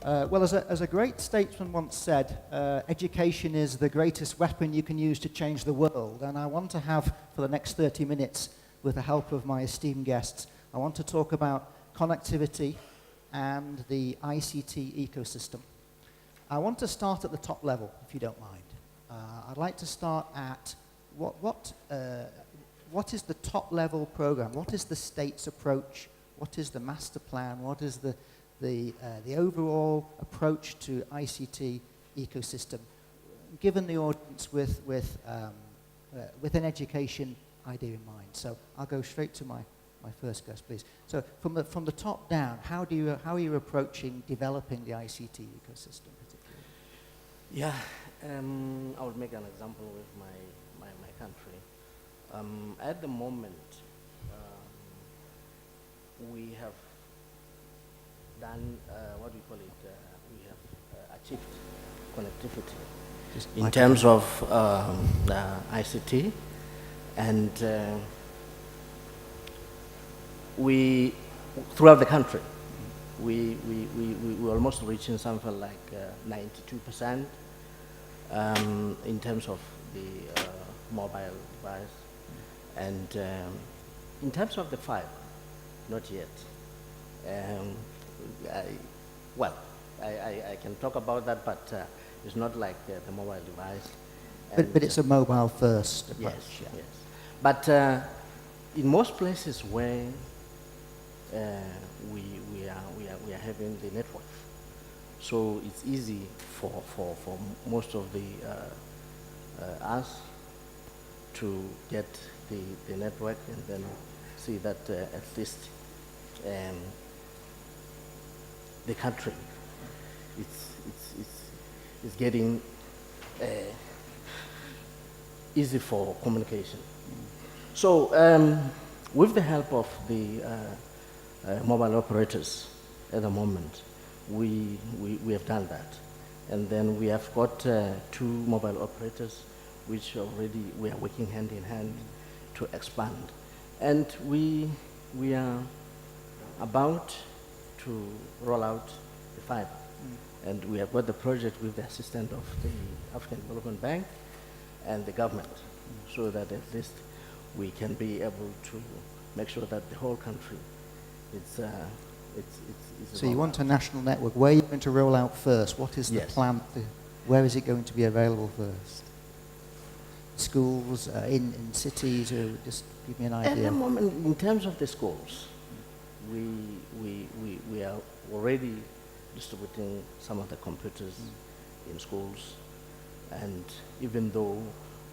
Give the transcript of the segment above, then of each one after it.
Well, as a great statesman once said, education is the greatest weapon you can use to change the world. And I want to have, for the next 30 minutes, with the help of my esteemed guests, I want to talk about connectivity and the ICT ecosystem. I want to start at the top level, if you don't mind. I'd like to start at what is the top level program? What is the state's approach? What is the master plan? What is the overall approach to ICT ecosystem, given the audience with an education idea in mind? So I'll go straight to my first guest, please. So from the top down, how are you approaching developing the ICT ecosystem particularly? Yeah, I would make an example with my country. At the moment, we have done what we call it. We have achieved connectivity in terms of ICT, and we throughout the country, we almost reaching something like 92% in terms of the mobile device, and in terms of the fiber, not yet. I can talk about that, but it's not like the mobile device. But it's a mobile first approach. Yes, yeah. Yes. But in most places where we are having the network, so it's easy for most of the us to get the network and then see that at least the country it's getting easy for communication. So with the help of the mobile operators at the moment, we have done that, and then we have got 2 mobile operators which already we are working hand in hand to expand, and we are about to roll out the fiber, and we have got the project with the assistance of the African Development Bank and the government, so that at least we can be able to make sure that the whole country it's so you want a national network. Where are you going to roll out first? What is the plan? Where is it going to be available first? Schools, in cities, or just give me an idea. At the moment, in terms of the schools, we are already distributing some of the computers in schools, and even though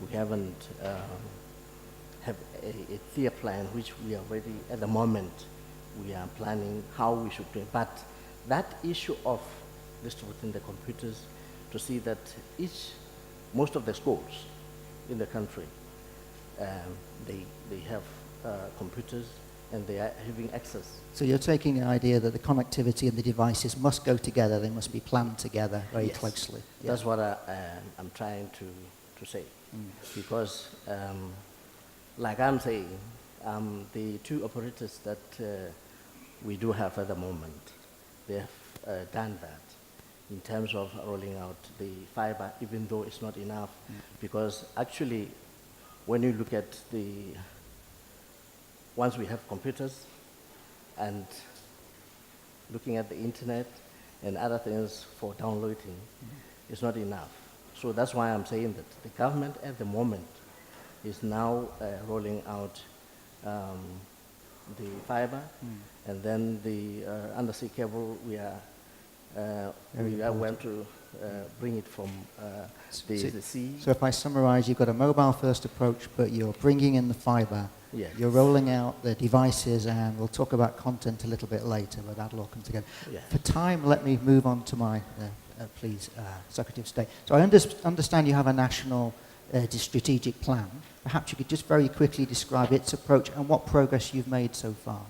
we haven't have a clear plan, which we are already at the moment, we are planning how we should do it. But that issue of distributing the computers, to see that most of the schools in the country, they have computers and they are having access. So you're taking the idea that the connectivity and the devices must go together, they must be planned together very closely. Yeah. That's what I'm trying to say. Because, like I'm saying, the 2 operators that we do have at the moment, they have done that in terms of rolling out the fiber, even though it's not enough. Because actually, when you look at once we have computers and looking at the internet and other things for downloading, it's not enough. So that's why I'm saying that the government at the moment is now rolling out the fiber, and then the undersea cable, we are going to bring it from the sea. So if I summarize, you've got a mobile first approach, but you're bringing in the fiber, you're rolling out the devices, and we'll talk about content a little bit later, but that'll all come together. For time, let me move on to my, please, Secretary of State. So I understand you have a national strategic plan. Perhaps you could just very quickly describe its approach and what progress you've made so far.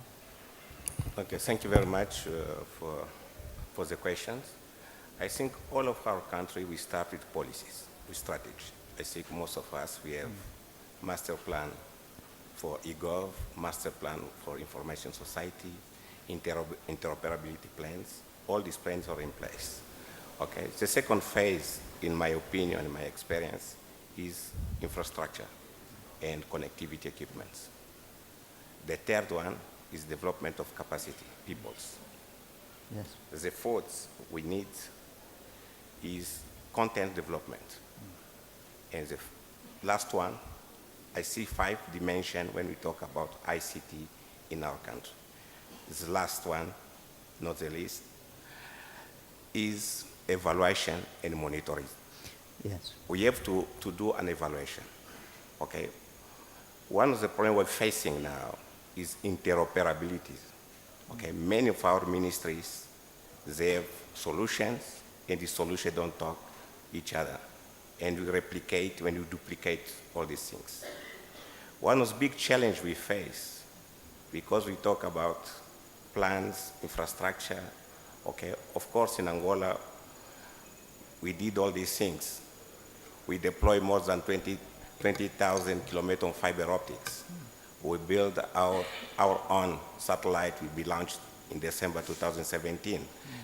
Okay, thank you very much for the questions. I think all of our country, we start with policies, with strategy. I think most of us, we have master plan for e-gov, master plan for information society, interoperability plans, all these plans are in place. Okay, the second phase, in my opinion, in my experience, is infrastructure and connectivity equipments. The third one is development of capacity, peoples. Yes. The fourth we need is content development. And the last one, I see 5 dimensions when we talk about ICT in our country. The last one, not the least, is evaluation and monitoring. Yes. We have to do an evaluation, okay? One of the problems we're facing now is interoperability. Okay, many of our ministries, they have solutions, and the solutions don't talk each other. And we replicate when you duplicate all these things. One of the big challenges we face, because we talk about plans, infrastructure, okay, of course in Angola, we did all these things. We deployed more than 20,000 kilometers of fiber optics. We built our own satellite will be launched in December 2017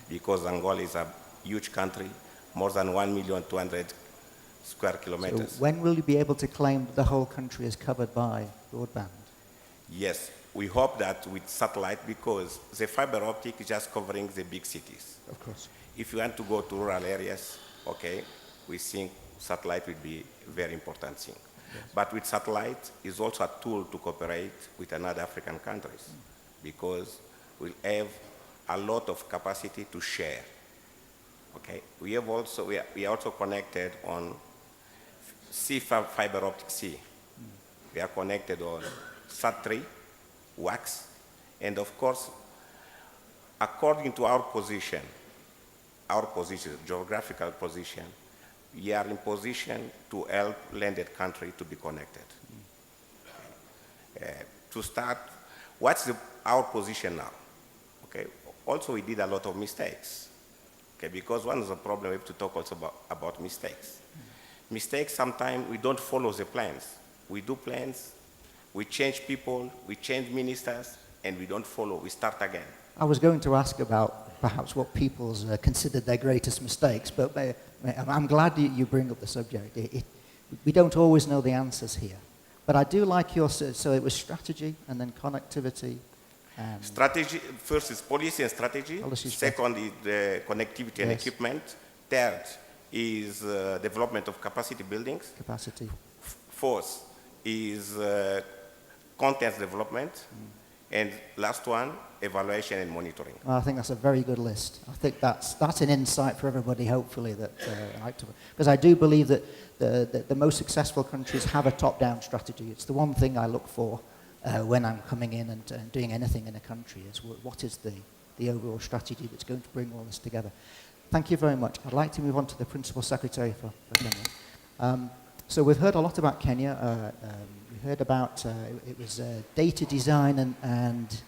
because Angola is a huge country, more than 1,200,000 square kilometers. So when will you be able to claim the whole country is covered by broadband? Yes, we hope that with satellite because the fiber optic is just covering the big cities. Of course. If you want to go to rural areas, okay, we think satellite will be a very important thing. Yes. But with satellite is also a tool to cooperate with another African countries because we'll have a lot of capacity to share. Okay, we are also connected on fiber optic C. We are connected on SAT3, WAX, and of course, according to our position, geographical position, we are in position to help landed country to be connected. To start, what's our position now? Okay. Also, we did a lot of mistakes. Okay, because one of the problems we have to talk also about mistakes. Mistakes, sometimes we don't follow the plans. We do plans, we change people, we change ministers, and we don't follow, we start again. I was going to ask about perhaps what people's considered their greatest mistakes, but I'm glad you bring up the subject. We don't always know the answers here. But I do like your, so it was strategy and then connectivity. Strategy, first is policy and strategy. Second is the connectivity and equipment. Third is development of capacity buildings. Capacity. Fourth is content development. And last one, evaluation and monitoring. Well, I think that's a very good list. I think that's an insight for everybody, hopefully, that I like to, because I do believe that the most successful countries have a top-down strategy. It's the one thing I look for when I'm coming in and doing anything in a country, is what is the overall strategy that's going to bring all this together. Thank you very much. I'd like to move on to the Principal Secretary for Kenya. So we've heard a lot about Kenya. We heard about it was data design and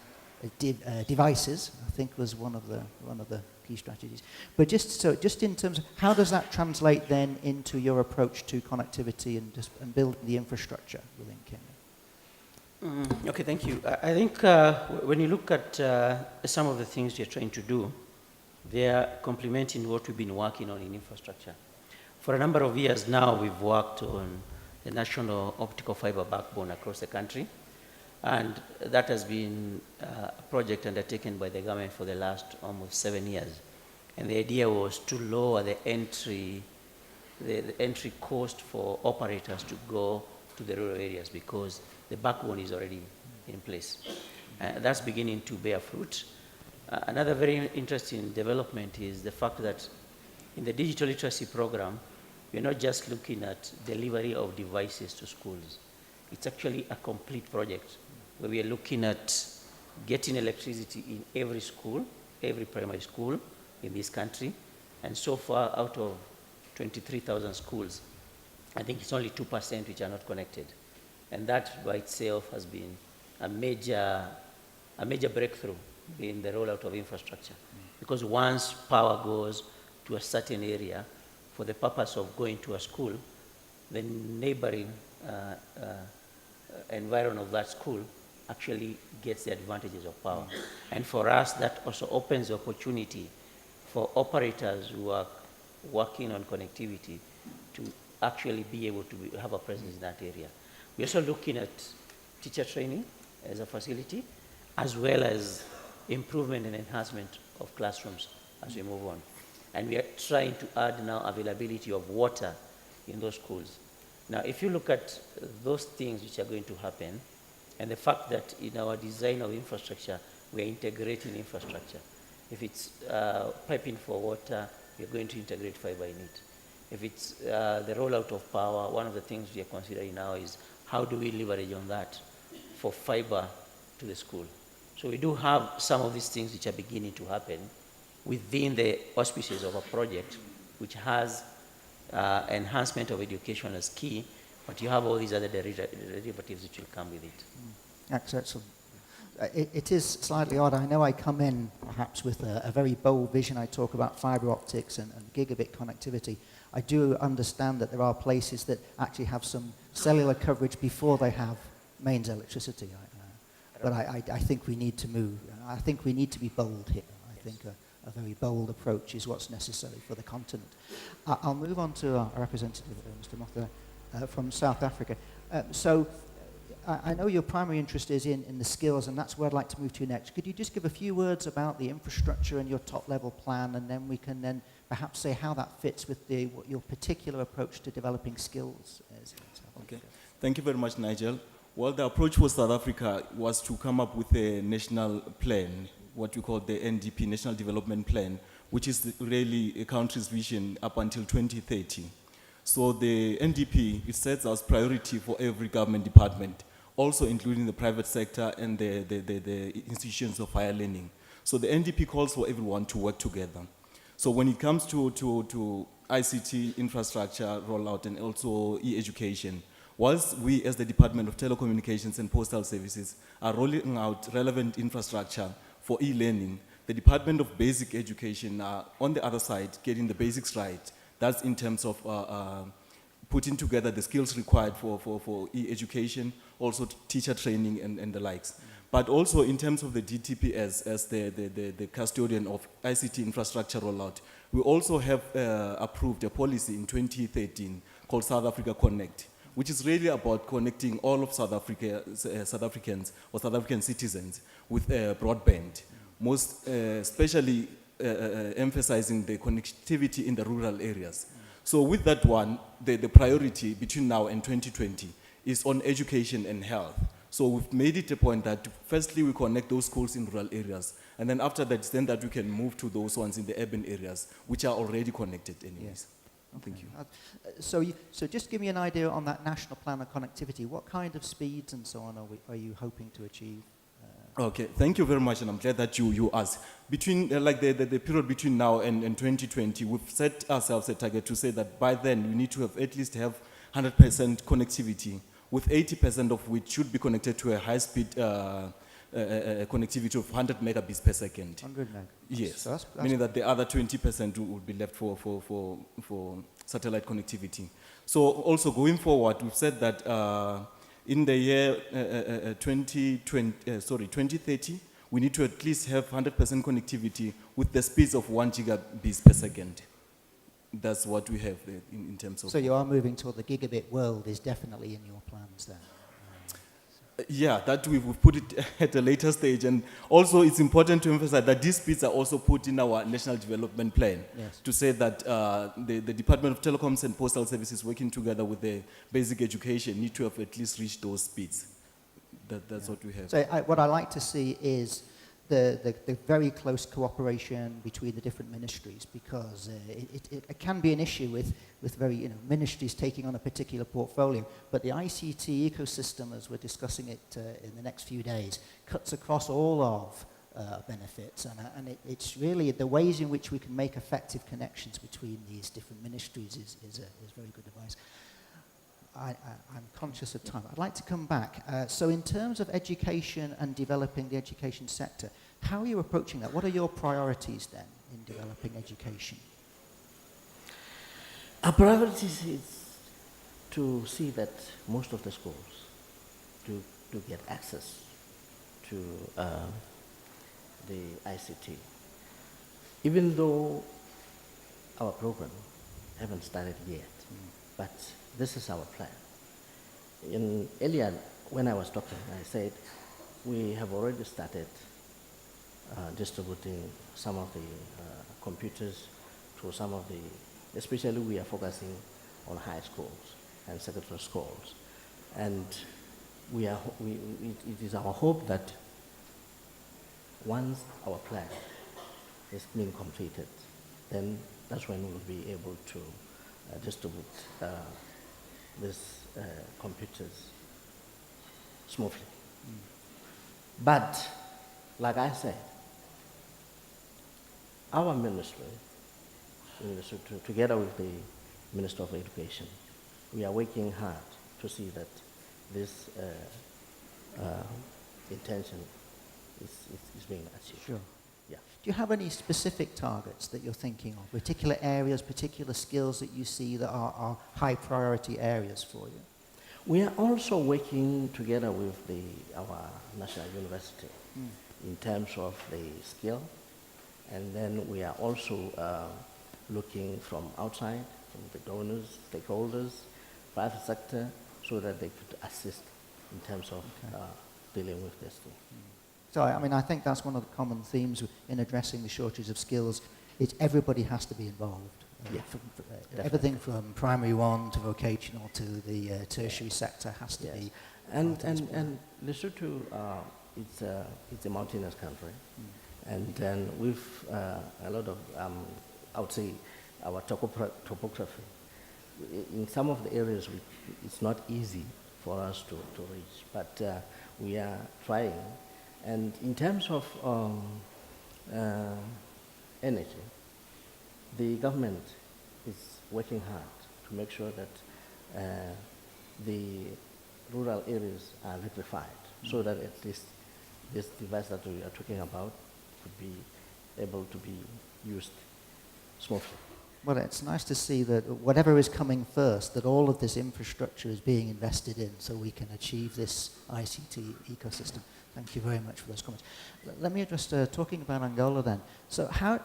devices, I think was one of the key strategies. But just in terms of how does that translate then into your approach to connectivity and building the infrastructure within Kenya? Okay, thank you. I think when you look at some of the things you're trying to do, they are complementing what we've been working on in infrastructure. For a number of years now, we've worked on the national optical fiber backbone across the country, and that has been a project undertaken by the government for the last almost 7 years. And the idea was to lower the entry cost for operators to go to the rural areas because the backbone is already in place. That's beginning to bear fruit. Another very interesting development is the fact that in the digital literacy program, we're not just looking at delivery of devices to schools. It's actually a complete project where we are looking at getting electricity in every school, every primary school in this country. And so far, out of 23,000 schools, I think it's only 2% which are not connected. And that by itself has been a major breakthrough in the rollout of infrastructure. Because once power goes to a certain area for the purpose of going to a school, the neighboring environment of that school actually gets the advantages of power. And for us, that also opens the opportunity for operators who are working on connectivity to actually be able to have a presence in that area. We're also looking at teacher training as a facility, as well as improvement and enhancement of classrooms as we move on. And we are trying to add now availability of water in those schools. Now, if you look at those things which are going to happen, and the fact that in our design of infrastructure, we are integrating infrastructure. If it's piping for water, we are going to integrate fiber in it. If it's the rollout of power, one of the things we are considering now is how do we leverage on that for fiber to the school. So we do have some of these things which are beginning to happen within the auspices of a project which has enhancement of education as key, but you have all these other derivatives which will come with it. Excellent. It is slightly odd. I know I come in perhaps with a very bold vision. I talk about fiber optics and gigabit connectivity. I do understand that there are places that actually have some cellular coverage before they have mains electricity. But I think we need to move. I think we need to be bold here. I think a very bold approach is what's necessary for the continent. I'll move on to our representative, Mr. Mothiba, from South Africa. So I know your primary interest is in the skills, and that's where I'd like to move to next. Could you just give a few words about the infrastructure and your top-level plan, and then we can then perhaps say how that fits with your particular approach to developing skills? Okay. Thank you very much, Nigel. Well, the approach for South Africa was to come up with a national plan, what we call the NDP, National Development Plan, which is really a country's vision up until 2030. So the NDP, it sets as priority for every government department, also including the private sector and the institutions of higher learning. So the NDP calls for everyone to work together. So when it comes to ICT infrastructure rollout and also e-education, whilst we as the Department of Telecommunications and Postal Services are rolling out relevant infrastructure for e-learning, the Department of Basic Education are on the other side getting the basics right. That's in terms of putting together the skills required for e-education, also teacher training and the likes. But also in terms of the DTPS as the custodian of ICT infrastructure rollout, we also have approved a policy in 2013 called South Africa Connect, which is really about connecting all of South Africans or South African citizens with broadband, most especially emphasizing the connectivity in the rural areas. So with that one, the priority between now and 2020 is on education and health. So we've made it a point that firstly we connect those schools in rural areas, and then after that, then that we can move to those ones in the urban areas, which are already connected anyways. Yes. Okay. Thank you. So just give me an idea on that national plan of connectivity. What kind of speeds and so on are you hoping to achieve? Okay, thank you very much, and I'm glad that you asked. Between the period between now and 2020, we've set ourselves a target to say that by then we need to have at least 100% connectivity, with 80% of which should be connected to a high-speed connectivity of 100 megabits per second. 100 meg. Yes, So that's meaning that the other 20% would be left for satellite connectivity. So also going forward, we've said that in the year 2030, we need to at least have 100% connectivity with the speeds of 1 gigabits per second. That's what we have in terms of... So you are moving toward the gigabit world is definitely in your plans then? Yeah, that we've put it at a later stage, and also it's important to emphasize that these speeds are also put in our national development plan. Yes. To say that the Department of Telecoms and Postal Services working together with the basic education need to have at least reached those speeds. That's what we have. So what I like to see is the very close cooperation between the different ministries, because it can be an issue with very ministries taking on a particular portfolio, but the ICT ecosystem, as we're discussing it in the next few days, cuts across all of benefits, and it's really the ways in which we can make effective connections between these different ministries is very good advice. I'm conscious of time. I'd like to come back. So in terms of education and developing the education sector, how are you approaching that? What are your priorities then in developing education? Our priorities is to see that most of the schools do get access to the ICT. even though our program haven't started yet, but this is our plan. Earlier, when I was talking, I said we have already started distributing some of the computers to some of the, especially we are focusing on high schools and secondary schools. And it is our hope that once our plan is being completed, then that's when we'll be able to distribute these computers smoothly. But, like I said, our ministry, together with the Minister of Education, we are working hard to see that this intention is being achieved. Sure. Yeah. Do you have any specific targets that you're thinking of, particular areas, particular skills that you see that are high priority areas for you? We are also working together with our national university in terms of the skill, and then we are also looking from outside, from the donors, stakeholders, private sector, so that they could assist in terms of dealing with this thing. So, I mean, I think that's one of the common themes in addressing the shortage of skills. It's everybody has to be involved. Yeah, Everything from primary one to vocational to the tertiary sector has to be. And Lesotho, it's a mountainous country, and then with a lot of, I would say, our topography. In some of the areas, it's not easy for us to reach, but we are trying. And in terms of energy, the government is working hard to make sure that the rural areas are electrified, so that at least this device that we are talking about could be able to be used smoothly. Well, it's nice to see that whatever is coming first, that all of this infrastructure is being invested in so we can achieve this ICT ecosystem. Thank you very much for those comments. Let me address, talking about Angola then. So how,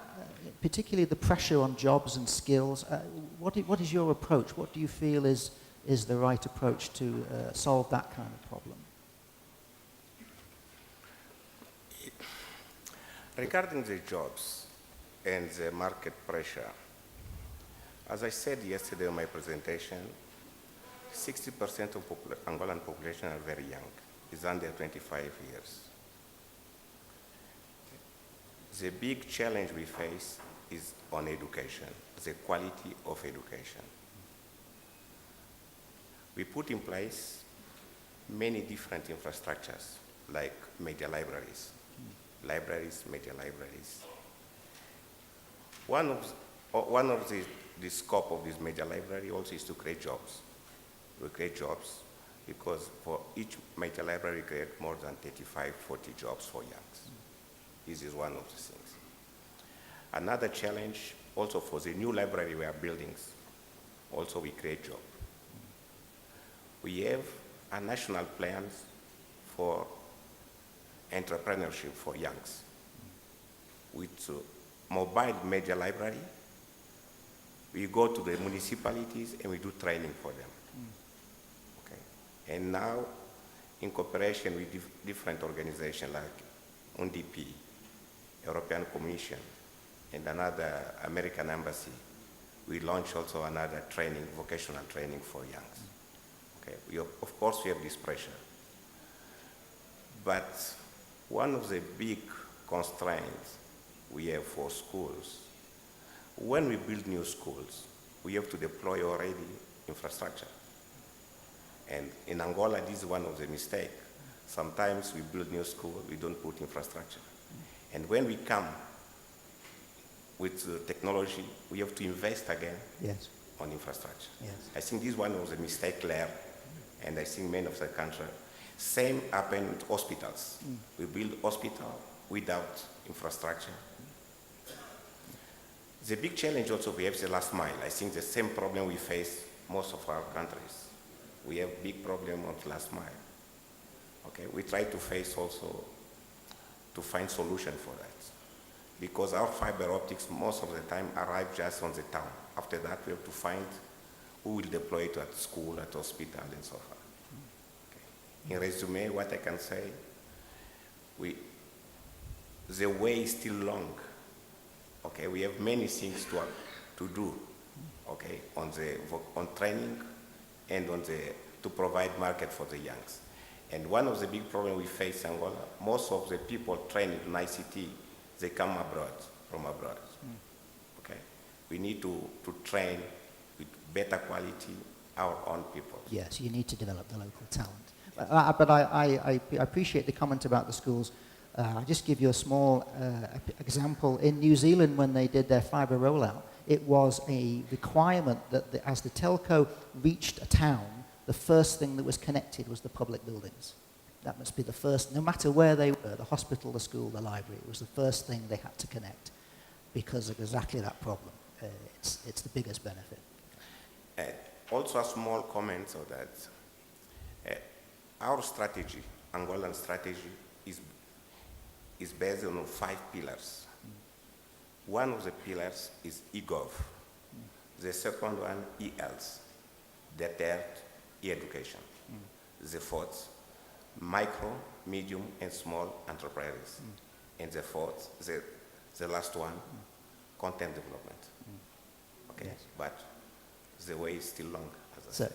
particularly the pressure on jobs and skills, what is your approach? What do you feel is the right approach to solve that kind of problem? Regarding the jobs and the market pressure, as I said yesterday in my presentation, 60% of Angolan population are very young, is under 25 years. The big challenge we face is on education, the quality of education. We put in place many different infrastructures, like media libraries, media libraries. One of the scope of this media library also is to create jobs. We create jobs because for each media library we create more than 35, 40 jobs for youngs. This is one of the things. Another challenge also for the new library we are building, also we create jobs. We have a national plan for entrepreneurship for youngs with mobile media library. We go to the municipalities and we do training for them. Okay. And now, in cooperation with different organizations like UNDP, European Commission, and another American embassy, we launch also another training, vocational training for youngs. Okay. Of course, we have this pressure. But one of the big constraints we have for schools, when we build new schools, we have to deploy already infrastructure. And in Angola, this is one of the mistakes. Sometimes we build new schools, we don't put infrastructure. And when we come with technology, we have to invest again on infrastructure. Yes. I think this is one of the mistakes there, and I think many of the countries. Same happened with hospitals. We build hospital without infrastructure. The big challenge also we have is the last mile. I think the same problem we face most of our countries. We have big problem on last mile. Okay, we try to face also to find solution for that. because our fiber optics most of the time arrive just on the town. After that, we have to find who will deploy it at school, at hospital, and so forth. Okay. In resume, what I can say, the way is still long. Okay, we have many things to do. Okay, on training and to provide market for the youngs. And one of the big problems we face in Angola, most of the people trained in ICT, they come from abroad. Okay, we need to train with better quality our own people. Yes, you need to develop the local talent. But I appreciate the comment about the schools. I'll just give you a small example. In New Zealand, when they did their fibre rollout, it was a requirement that as the telco reached a town, the first thing that was connected was the public buildings. That must be the first, no matter where they were, the hospital, the school, the library, it was the first thing they had to connect because of exactly that problem. It's the biggest benefit. Also a small comment so that our strategy, Angolan strategy, is based on 5 pillars. One of the pillars is e-gov. The second one, e-health. The third, e-education. The fourth, micro, medium, and small enterprises. And the fourth, the last one, content development. Okay, Yes. but the way is still long. So,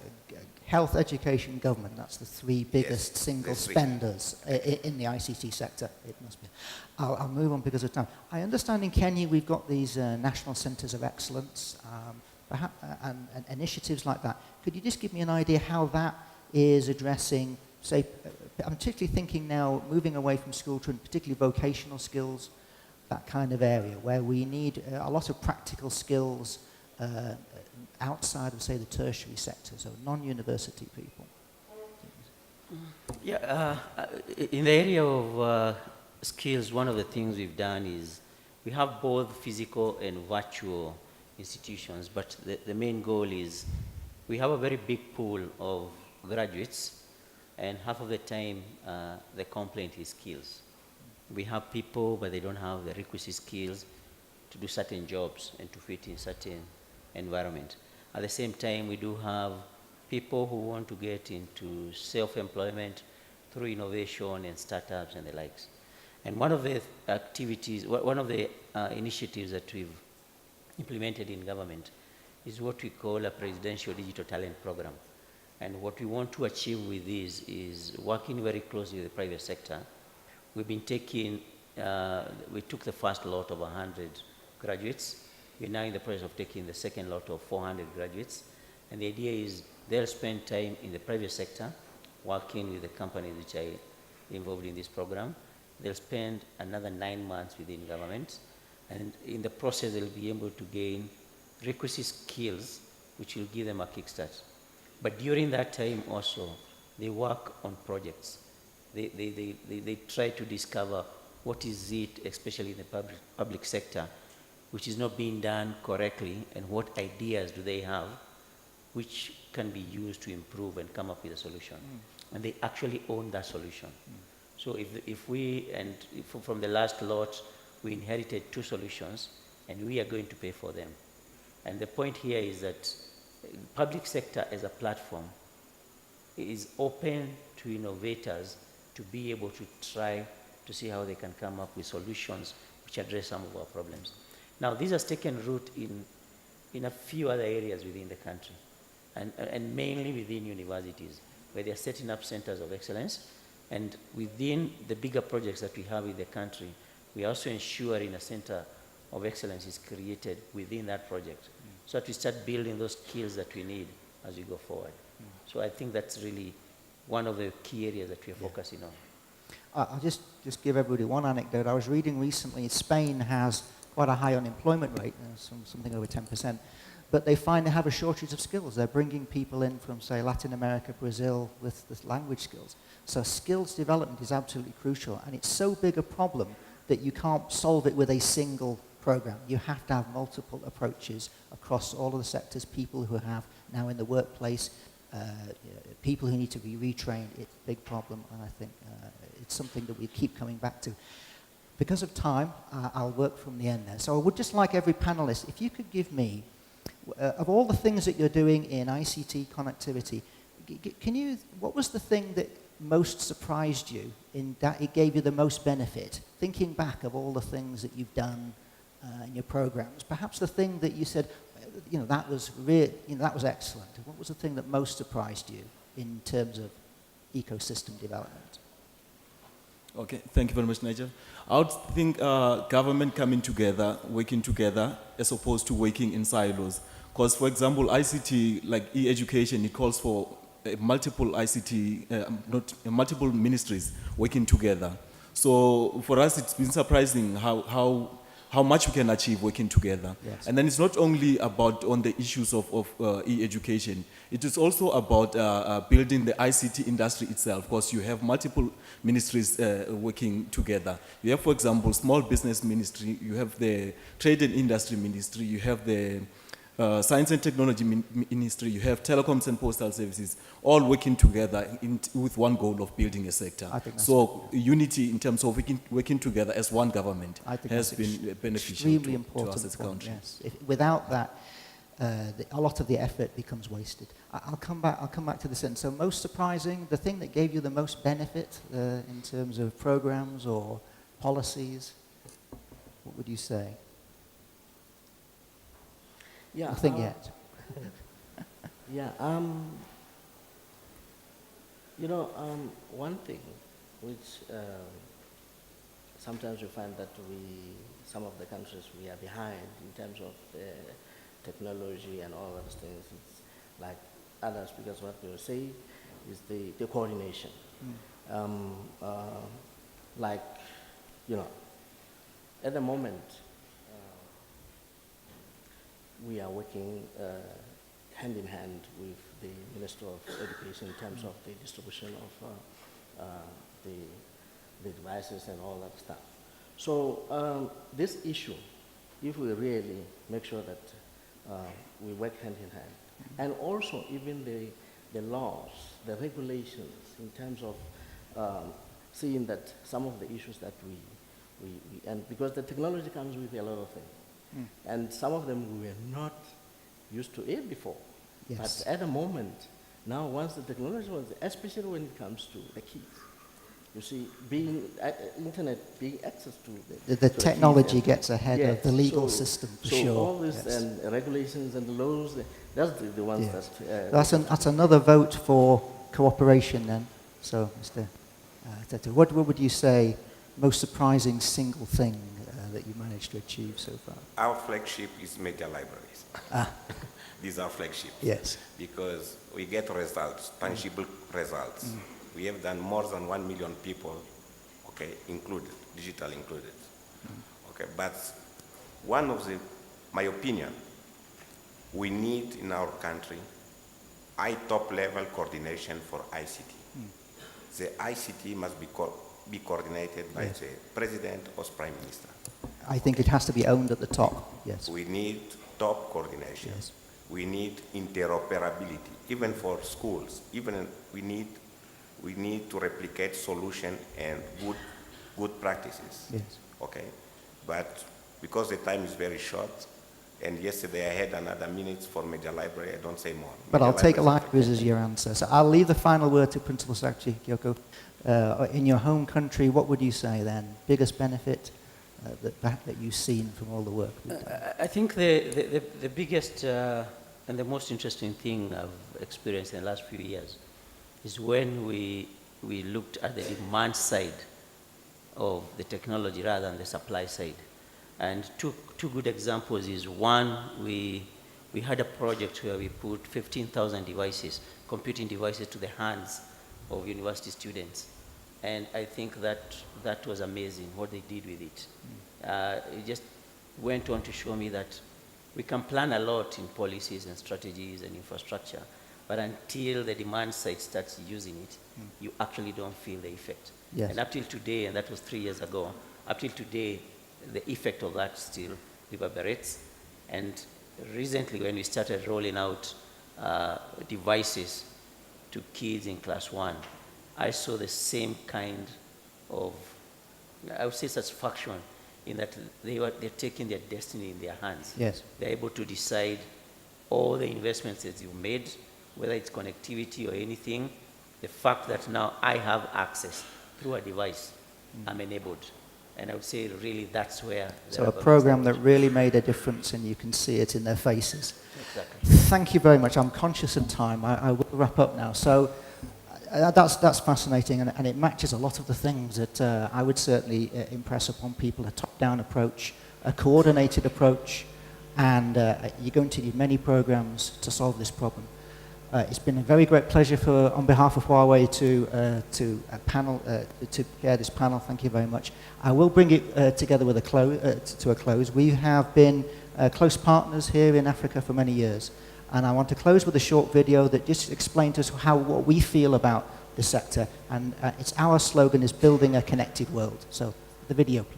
health, education, government, that's the 3 biggest single the three. spenders in the ICT sector, it must be. I'll move on because of time. I understand in Kenya we've got these national centres of excellence and initiatives like that. Could you just give me an idea how that is addressing, say, I'm particularly thinking now, moving away from school to particularly vocational skills, that kind of area, where we need a lot of practical skills outside of, say, the tertiary sector, so non-university people. Yeah, in the area of skills, one of the things we've done is we have both physical and virtual institutions, but the main goal is we have a very big pool of graduates, and half of the time the complaint is skills. We have people, but they don't have the requisite skills to do certain jobs and to fit in certain environment. At the same time, we do have people who want to get into self-employment through innovation and startups and the likes. And one of the activities, one of the initiatives that we've implemented in government is what we call a presidential digital talent program. And what we want to achieve with this is working very closely with the private sector. We've been taking, we took the first lot of 100 graduates. We're now in the process of taking the second lot of 400 graduates. And the idea is they'll spend time in the private sector working with the companies which are involved in this program. They'll spend another 9 months within government. And in the process, they'll be able to gain requisite skills which will give them a kickstart. But during that time also, they work on projects. They try to discover what is it, especially in the public sector, which is not being done correctly, and what ideas do they have which can be used to improve and come up with a solution. And they actually own that solution. So if from the last lot, we inherited 2 solutions, and we are going to pay for them. And the point here is that public sector as a platform is open to innovators to be able to try to see how they can come up with solutions which address some of our problems. Now, this has taken root in a few other areas within the country, and mainly within universities, where they are setting up centers of excellence. And within the bigger projects that we have in the country, we are also ensuring a center of excellence is created within that project, so that we start building those skills that we need as we go forward. So I think that's really one of the key areas that we are focusing on. I'll just give everybody one anecdote. I was reading recently Spain has quite a high unemployment rate, something over 10%, but they find they have a shortage of skills. They're bringing people in from, say, Latin America, Brazil, with language skills. So skills development is absolutely crucial, and it's so big a problem that you can't solve it with a single program. You have to have multiple approaches across all of the sectors, people who have now in the workplace, people who need to be retrained. It's a big problem, and I think it's something that we keep coming back to. because of time, I'll work from the end there. So I would just like every panelist, if you could give me, of all the things that you're doing in ICT connectivity, what was the thing that most surprised you, in that it gave you the most benefit? Thinking back of all the things that you've done in your programs, perhaps the thing that you said, that was that was excellent. What was the thing that most surprised you in terms of ecosystem development? Okay, thank you very much, Nigel. I would think government coming together, working together, as opposed to working in silos. Because, for example, ICT, like e-education, it calls for multiple ICT, multiple ministries working together. So for us, it's been surprising how much we can achieve working together. Yes. And then it's not only about on the issues of e-education, it is also about building the ICT industry itself, because you have multiple ministries working together. You have, for example, small business ministry, you have the trade and industry ministry, you have the science and technology ministry, you have telecoms and postal services, all working together with one goal of building a sector. I think that's so unity in terms of working together as one government has been beneficial extremely to important us as a point, country. yes. Without that, a lot of the effort becomes wasted. I'll come back to this end. So most surprising, the thing that gave you the most benefit in terms of programs or policies, what would you say? Yeah. Nothing yet. Yeah. One thing which sometimes we find that some of the countries, we are behind in terms of technology and all those things. It's like others, because what they will say is the coordination. At the moment, we are working hand in hand with the Minister of Education in terms of the distribution of the devices and all that stuff. So this issue, if we really make sure that we work hand in hand, and also even the laws, the regulations in terms of seeing that some of the issues that and because the technology comes with a lot of things, and some of them we were not used to it before. Yes. But at the moment, now once the technology was, especially when it comes to the kids, you see, internet being access to the technology gets ahead yes, of the legal system, for so sure. all this Yes. and regulations and the laws, that's the ones Yes. that... That's another vote for cooperation then. So, Mr. Teta, what would you say, most surprising single thing that you managed to achieve so far? Our flagship is media libraries. These are flagships. Yes. Because we get results, tangible results. We have done more than 1 million people, okay, included, digital included. Okay, but one of my opinion, we need in our country top level coordination for ICT. The ICT must be coordinated by the President or Prime Minister. I think it has to be owned at the top, yes. We need top coordination. Yes. We need interoperability, even for schools. Even we need to replicate solution and good practices. Yes. Okay, but because the time is very short, and yesterday I had another minute for media library, I don't say more. But I'll take libraries as your answer. So I'll leave the final word to Principal Secretary Kyoko. In your home country, what would you say then? Biggest benefit that you've seen from all the work we've done? I think the biggest and the most interesting thing I've experienced in the last few years is when we looked at the demand side of the technology rather than the supply side. And two good examples is, one, we had a project where we put 15,000 devices, computing devices, to the hands of university students. And I think that was amazing, what they did with it. It just went on to show me that we can plan a lot in policies and strategies and infrastructure, but until the demand side starts using it, you actually don't feel the effect. Yes. And up till today, and that was 3 years ago, up till today, the effect of that still reverberates. And recently, when we started rolling out devices to kids in class 1, I saw the same kind of I would say, satisfaction in that they're taking their destiny in their hands. Yes. They're able to decide all the investments that you've made, whether it's connectivity or anything, the fact that now I have access through a device, I'm enabled. And I would say really that's where... So a program that really made a difference, and you can see it in their faces. Exactly. Thank you very much. I'm conscious of time. I will wrap up now. So that's fascinating, and it matches a lot of the things that I would certainly impress upon people: a top-down approach, a coordinated approach, and you're going to need many programs to solve this problem. It's been a very great pleasure on behalf of Huawei to chair this panel. Thank you very much. I will bring it together with to a close. We have been close partners here in Africa for many years, and I want to close with a short video that just explains to us what we feel about the sector. And our slogan is building a connected world. So the video, please.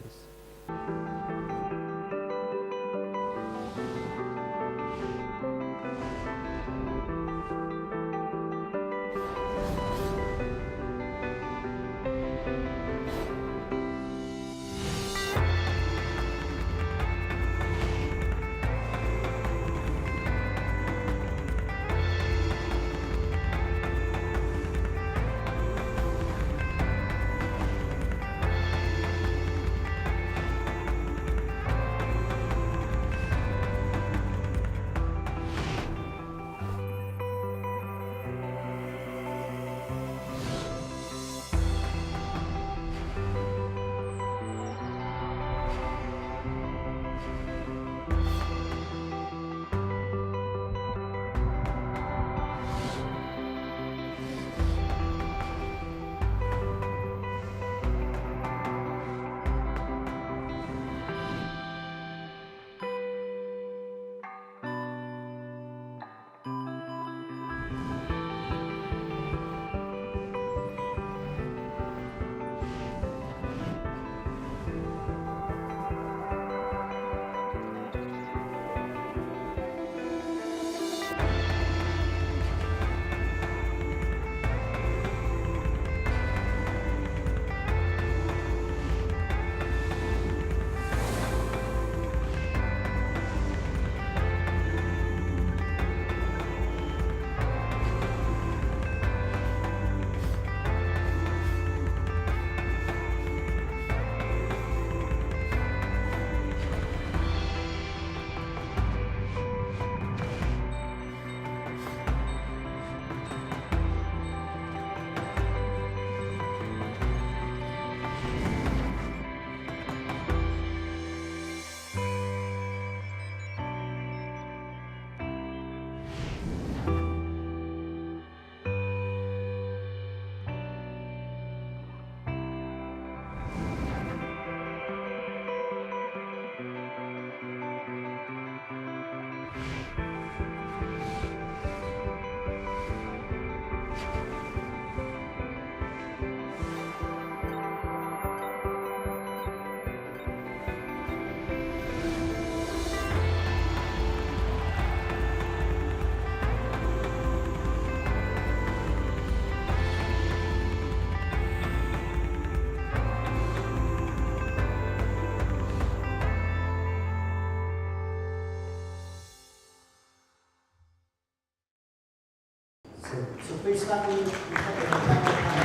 So please stand with